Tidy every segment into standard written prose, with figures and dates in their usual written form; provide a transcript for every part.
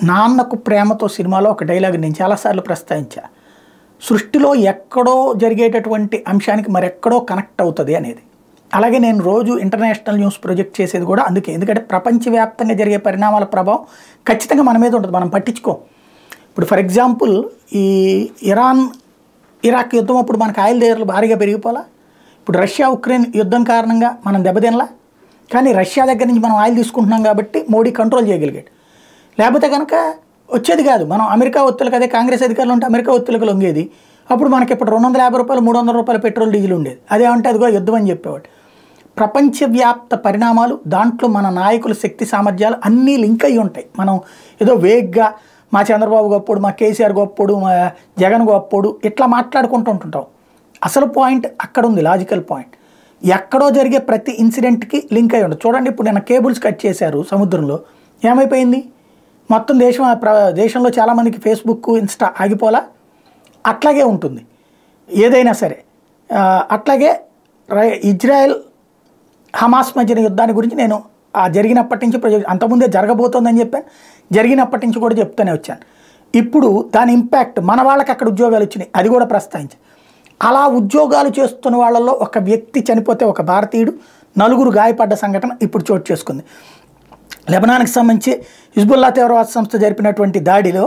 నాన్నకు ప్రేమతో సినిమాలో ఒక డైలాగ్ నేను చాలాసార్లు ప్రస్తావించా. సృష్టిలో ఎక్కడో జరిగేటటువంటి అంశానికి మరెక్కడో కనెక్ట్ అవుతుంది అనేది. అలాగే నేను రోజు ఇంటర్నేషనల్ న్యూస్ ప్రొజెక్ట్ చేసేది కూడా అందుకే. ఎందుకంటే ప్రపంచవ్యాప్తంగా జరిగే పరిణామాల ప్రభావం ఖచ్చితంగా మన మీద ఉంటుంది, మనం పట్టించుకోం. ఇప్పుడు ఫర్ ఎగ్జాంపుల్ ఈ ఇరాక్ యుద్ధం అప్పుడు మనకు ఆయిల్ ధరలు భారీగా పెరిగిపోలా. ఇప్పుడు రష్యా ఉక్రెయిన్ యుద్ధం కారణంగా మనం దెబ్బతినలా. కానీ రష్యా దగ్గర నుంచి మనం ఆయిల్ తీసుకుంటున్నాం కాబట్టి మోడీ కంట్రోల్ చేయగలిగాడు. లేకపోతే కనుక వచ్చేది కాదు. మనం అమెరికా ఒత్తులకు, అదే కాంగ్రెస్ అధికారులు ఉంటే అమెరికా ఒత్తులకు లొంగేది. అప్పుడు మనకి ఇప్పుడు 250 రూపాయలు 300 రూపాయల పెట్రోల్ డీజిల్ ఉండేది. అదేమంటే అదిగో యుద్ధం అని చెప్పేవాడు. ప్రపంచవ్యాప్త పరిణామాలు, దాంట్లో మన నాయకుల శక్తి సామర్థ్యాలు అన్నీ లింక్ అయ్యి ఉంటాయి. మనం ఏదో వేగ్గా మా చంద్రబాబు గొప్పోడు, మా కేసీఆర్ గొప్పోడు, మా జగన్ గొప్పోడు ఇట్లా మాట్లాడుకుంటూ ఉంటుంటాం. అసలు పాయింట్ అక్కడ ఉంది, లాజికల్ పాయింట్. ఎక్కడో జరిగే ప్రతి ఇన్సిడెంట్కి లింక్ అయ్యి ఉండదు. చూడండి, ఇప్పుడు నిన్న కేబుల్స్ కట్ చేశారు సముద్రంలో, ఏమైపోయింది? మొత్తం దేశంలో చాలామందికి ఫేస్బుక్, ఇన్స్టా ఆగిపోలా. అట్లాగే ఉంటుంది ఏదైనా సరే. అట్లాగే ఇజ్రాయెల్ హమాస్ మధ్యన యుద్ధాన్ని గురించి నేను జరిగినప్పటి నుంచి అంతకుముందే జరగబోతోందని చెప్పాను, జరిగినప్పటి నుంచి కూడా చెప్తూనే వచ్చాను. ఇప్పుడు దాని ఇంపాక్ట్ మన వాళ్ళకి అక్కడ ఉద్యోగాలు వచ్చినాయి, అది కూడా ప్రస్తావించాను. అలా ఉద్యోగాలు చేస్తున్న వాళ్ళల్లో ఒక వ్యక్తి చనిపోతే, ఒక భారతీయుడు, 4 గాయపడ్డ సంఘటన ఇప్పుడు చోటు చేసుకుంది. లెబనాన్కి సంబంధించి హిజ్బుల్లా తీవ్రవాద సంస్థ జరిపినటువంటి దాడిలో,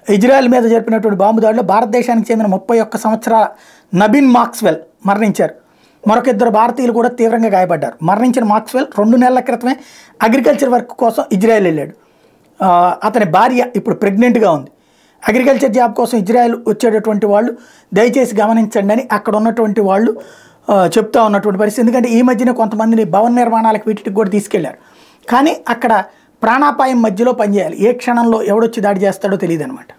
ఇజ్రాయెల్ మీద జరిపినటువంటి బాంబు దాడిలో భారతదేశానికి చెందిన 31 సంవత్సరాల నబీన్ మాక్స్వెల్ మరణించారు. మరొక 2 భారతీయులు కూడా తీవ్రంగా గాయపడ్డారు. మరణించిన మాక్స్వెల్ 2 నెలల క్రితమే అగ్రికల్చర్ వర్క్ కోసం ఇజ్రాయెల్ వెళ్ళాడు. అతని భార్య ఇప్పుడు ప్రెగ్నెంట్గా ఉంది. అగ్రికల్చర్ జాబ్ కోసం ఇజ్రాయెల్ వచ్చేటటువంటి వాళ్ళు దయచేసి గమనించండి అని అక్కడ ఉన్నటువంటి వాళ్ళు చెప్తా ఉన్నటువంటి పరిస్థితి. ఎందుకంటే ఈ మధ్యన కొంతమందిని భవన నిర్మాణాలకు వీటికి కూడా తీసుకెళ్లారు. కానీ అక్కడ ప్రాణాపాయం మధ్యలో పనిచేయాలి. ఏ క్షణంలో ఎవడొచ్చి దాడి చేస్తాడో తెలియదు అనమాట.